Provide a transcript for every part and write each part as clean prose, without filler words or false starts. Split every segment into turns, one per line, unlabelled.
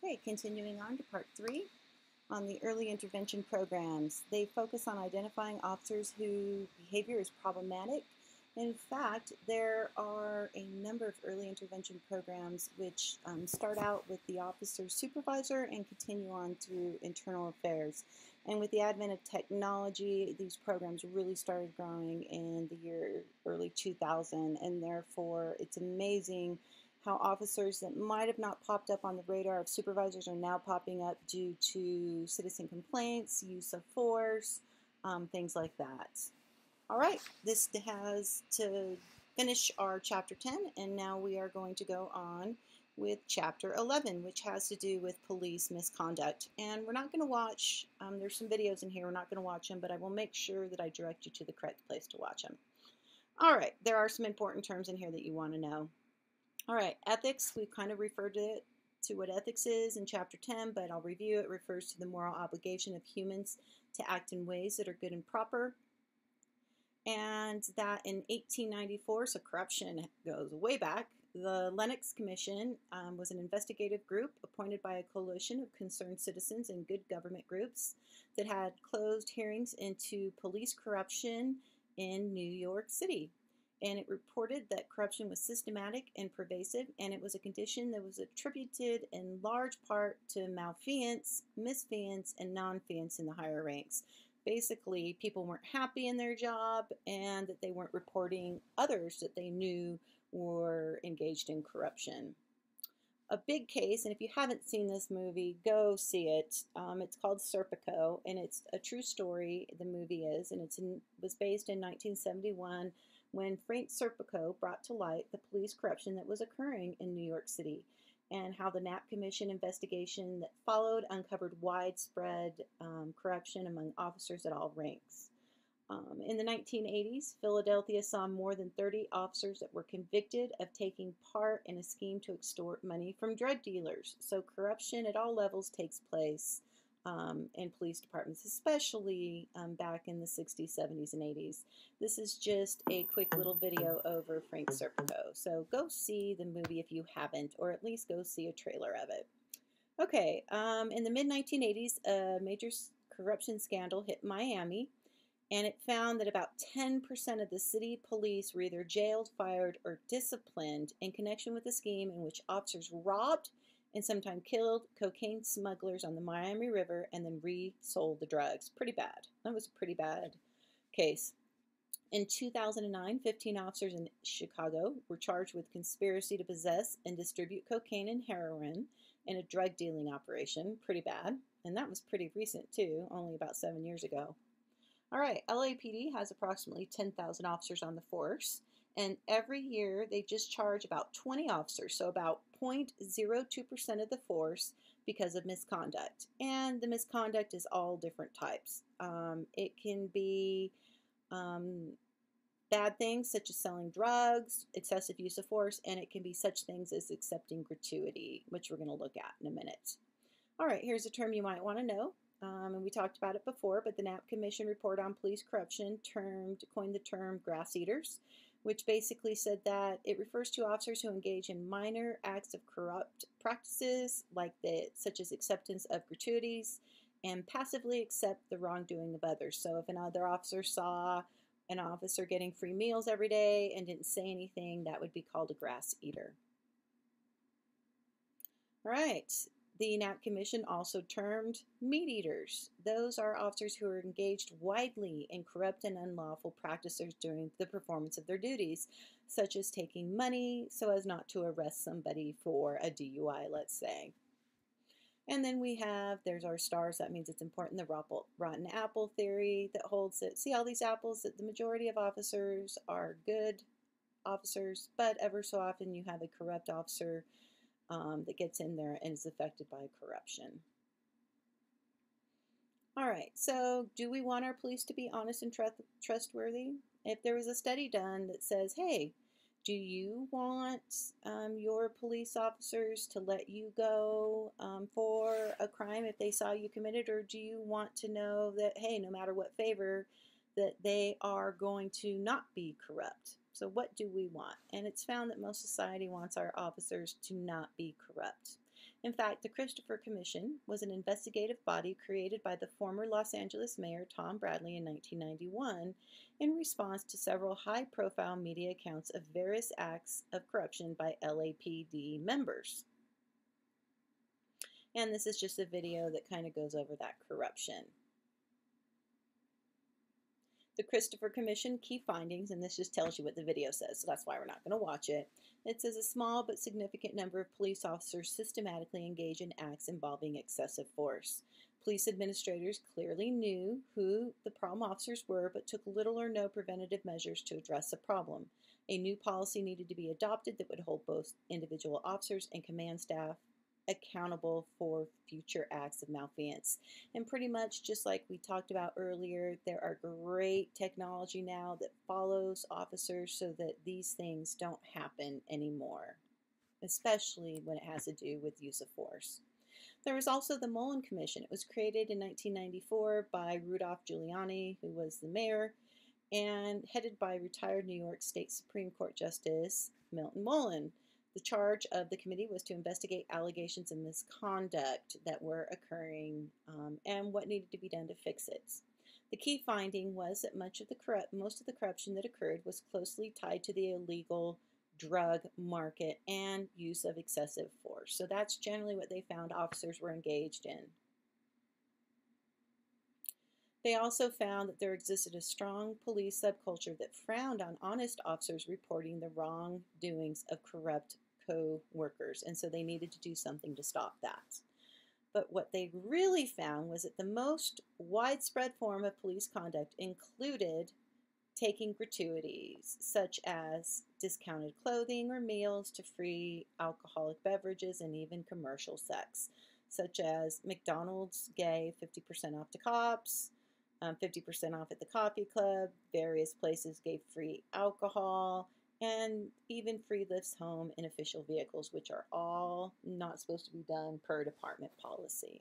Okay, continuing on to part 3 on the early intervention programs. They focus on identifying officers whose behavior is problematic. In fact, there are a number of early intervention programs which start out with the officer supervisor and continue on through internal affairs. And with the advent of technology, these programs really started growing in the year early 2000, and therefore it's amazing how officers that might have not popped up on the radar of supervisors are now popping up due to citizen complaints, use of force, things like that. All right, this has to finish our chapter 10, and now we are going to go on with chapter 11, which has to do with police misconduct. And we're not going to watch, there's some videos in here, we're not going to watch them, but I will make sure that I direct you to the correct place to watch them. All right, there are some important terms in here that you want to know. All right, ethics, we've kind of referred to what ethics is in chapter 10, but I'll review it. It refers to the moral obligation of humans to act in ways that are good and proper. And that in 1894, so corruption goes way back, the Lennox Commission was an investigative group appointed by a coalition of concerned citizens and good government groups that had closed hearings into police corruption in New York City. And it reported that corruption was systematic and pervasive, and it was a condition that was attributed in large part to malfeasance, misfeasance, and nonfeasance in the higher ranks. Basically, people weren't happy in their job and that they weren't reporting others that they knew were engaged in corruption. A big case, and if you haven't seen this movie, go see it. It's called Serpico, and it's a true story, the movie is, and it was based in 1971 when Frank Serpico brought to light the police corruption that was occurring in New York City, and how the Knapp Commission investigation that followed uncovered widespread corruption among officers at all ranks. In the 1980s, Philadelphia saw more than 30 officers that were convicted of taking part in a scheme to extort money from drug dealers. So corruption at all levels takes place in police departments, especially back in the 60s, 70s, and 80s. This is just a quick little video over Frank Serpico. So go see the movie if you haven't, or at least go see a trailer of it. Okay, in the mid-1980s, a major corruption scandal hit Miami, and it found that about 10% of the city police were either jailed, fired, or disciplined in connection with a scheme in which officers robbed and sometimes killed cocaine smugglers on the Miami River and then resold the drugs. Pretty bad. That was a pretty bad case. In 2009, 15 officers in Chicago were charged with conspiracy to possess and distribute cocaine and heroin in a drug dealing operation. Pretty bad. And that was pretty recent, too, only about 7 years ago. All right, LAPD has approximately 10,000 officers on the force, and every year they discharge about 20 officers, so about 0.02% of the force because of misconduct. And the misconduct is all different types. It can be bad things such as selling drugs, excessive use of force, and it can be such things as accepting gratuity, which we're going to look at in a minute. All right, here's a term you might want to know. And we talked about it before, but the Knapp Commission report on police corruption coined the term grass eaters, which basically said that it refers to officers who engage in minor acts of corrupt practices, such as acceptance of gratuities, and passively accept the wrongdoing of others. So if another officer saw an officer getting free meals every day and didn't say anything, that would be called a grass eater. All right. The Knapp Commission also termed meat eaters. Those are officers who are engaged widely in corrupt and unlawful practices during the performance of their duties, such as taking money so as not to arrest somebody for a DUI, let's say. And then there's our stars. That means it's important. The rotten apple theory that holds that, see all these apples, that the majority of officers are good officers, but ever so often you have a corrupt officer that gets in there and is affected by corruption. All right, so do we want our police to be honest and trustworthy? If there was a study done that says, hey, do you want your police officers to let you go for a crime if they saw you committed, or do you want to know that, hey, no matter what favor, that they are going to not be corrupt? So what do we want? And it's found that most society wants our officers to not be corrupt. In fact, the Christopher Commission was an investigative body created by the former Los Angeles Mayor Tom Bradley in 1991 in response to several high-profile media accounts of various acts of corruption by LAPD members. And this is just a video that kind of goes over that corruption. The Christopher Commission key findings, and this just tells you what the video says, so that's why we're not going to watch it. It says a small but significant number of police officers systematically engage in acts involving excessive force. Police administrators clearly knew who the problem officers were, but took little or no preventative measures to address the problem. A new policy needed to be adopted that would hold both individual officers and command staff accountable for future acts of malfeasance. And pretty much just like we talked about earlier, there are great technology now that follows officers so that these things don't happen anymore, especially when it has to do with use of force. There was also the Mullen Commission. It was created in 1994 by Rudolph Giuliani, who was the mayor, and headed by retired New York State Supreme Court Justice Milton Mullen. The charge of the committee was to investigate allegations of misconduct that were occurring and what needed to be done to fix it. The key finding was that most of the corruption that occurred was closely tied to the illegal drug market and use of excessive force. So that's generally what they found officers were engaged in. They also found that there existed a strong police subculture that frowned on honest officers reporting the wrongdoings of corrupt co-workers, and so they needed to do something to stop that. But what they really found was that the most widespread form of police conduct included taking gratuities, such as discounted clothing or meals to free alcoholic beverages and even commercial sex, such as McDonald's gave 50% off to cops, 50% off at the coffee club, various places gave free alcohol, and even free lifts home in official vehicles, which are all not supposed to be done per department policy.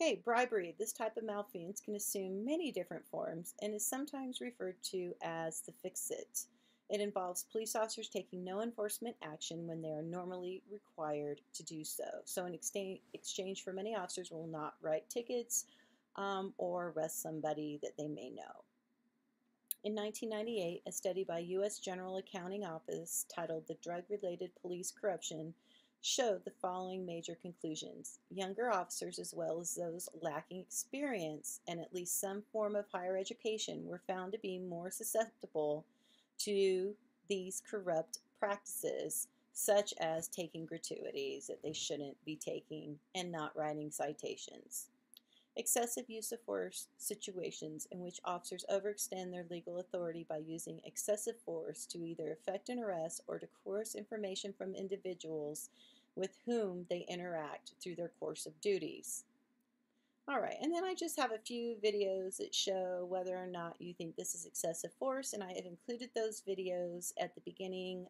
Okay, bribery. This type of malfeasance can assume many different forms and is sometimes referred to as the fix-it. It involves police officers taking no enforcement action when they are normally required to do so. So in exchange for money, officers will not write tickets or arrest somebody that they may know. In 1998, a study by U.S. General Accounting Office titled The Drug-Related Police Corruption showed the following major conclusions. Younger officers, as well as those lacking experience and at least some form of higher education, were found to be more susceptible to these corrupt practices, such as taking gratuities that they shouldn't be taking and not writing citations. Excessive use of force situations in which officers overextend their legal authority by using excessive force to either effect an arrest or to coerce information from individuals with whom they interact through their course of duties. All right, and then I just have a few videos that show whether or not you think this is excessive force, and I have included those videos at the beginning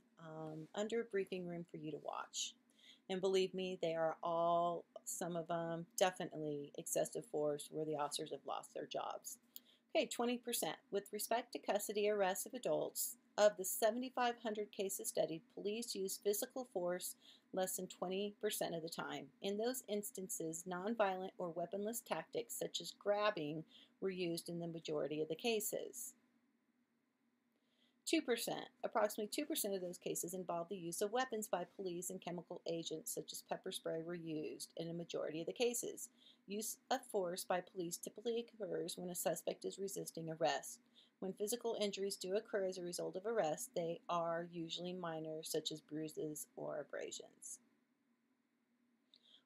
under a briefing room for you to watch. And believe me, they are all, some of them, definitely excessive force where the officers have lost their jobs. Okay, 20%. With respect to custody arrests of adults, of the 7,500 cases studied, police used physical force less than 20% of the time. In those instances, nonviolent or weaponless tactics such as grabbing were used in the majority of the cases. 2%. Approximately 2% of those cases involved the use of weapons by police, and chemical agents such as pepper spray were used in a majority of the cases. Use of force by police typically occurs when a suspect is resisting arrest. When physical injuries do occur as a result of arrest, they are usually minor, such as bruises or abrasions.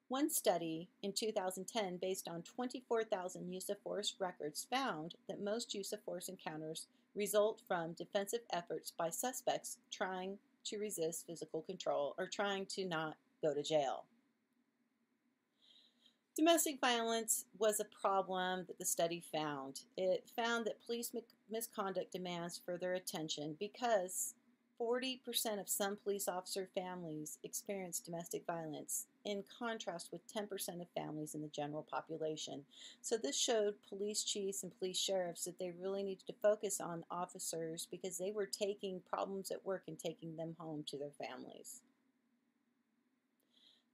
One study in 2010, based on 24,000 use of force records, found that most use of force encounters result from defensive efforts by suspects trying to resist physical control or trying to not go to jail. Domestic violence was a problem that the study found. It found that police misconduct demands further attention because 40% of some police officer families experience domestic violence, in contrast with 10% of families in the general population. So this showed police chiefs and police sheriffs that they really needed to focus on officers because they were taking problems at work and taking them home to their families.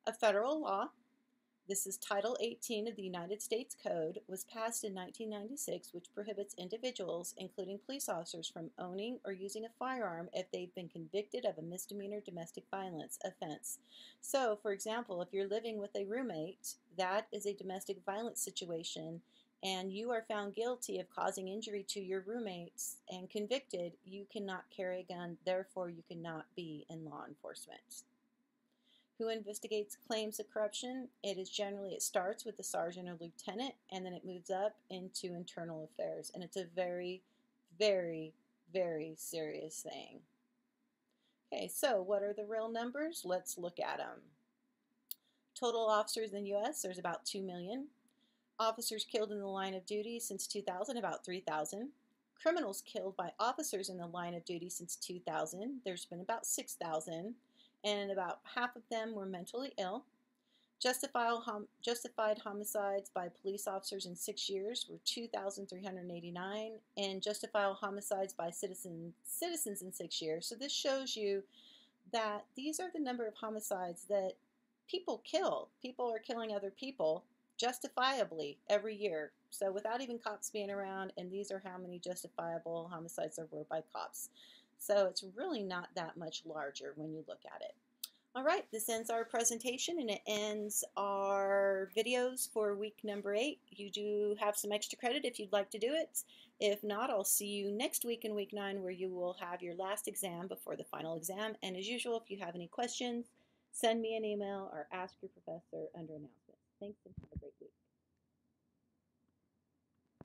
A federal law, this is Title 18 of the United States Code, was passed in 1996, which prohibits individuals, including police officers, from owning or using a firearm if they've been convicted of a misdemeanor domestic violence offense. So, for example, if you're living with a roommate, that is a domestic violence situation, and you are found guilty of causing injury to your roommates and convicted, you cannot carry a gun, therefore you cannot be in law enforcement. Who investigates claims of corruption? It starts with the sergeant or lieutenant, and then it moves up into internal affairs, and it's a very, very, very serious thing. Okay, so what are the real numbers? Let's look at them. Total officers in the U.S., there's about 2 million. Officers killed in the line of duty since 2000, about 3,000. Criminals killed by officers in the line of duty since 2000, there's been about 6,000. And about half of them were mentally ill. Justified homicides by police officers in 6 years were 2,389, and justified homicides by citizens in 6 years. So this shows you that these are the number of homicides that people kill. People are killing other people justifiably every year. So without even cops being around, and these are how many justifiable homicides there were by cops. So it's really not that much larger when you look at it. All right, this ends our presentation and it ends our videos for week number 8. You do have some extra credit if you'd like to do it. If not, I'll see you next week in week 9 where you will have your last exam before the final exam. And as usual, if you have any questions, send me an email or ask your professor under announcements. Thanks and have a great week.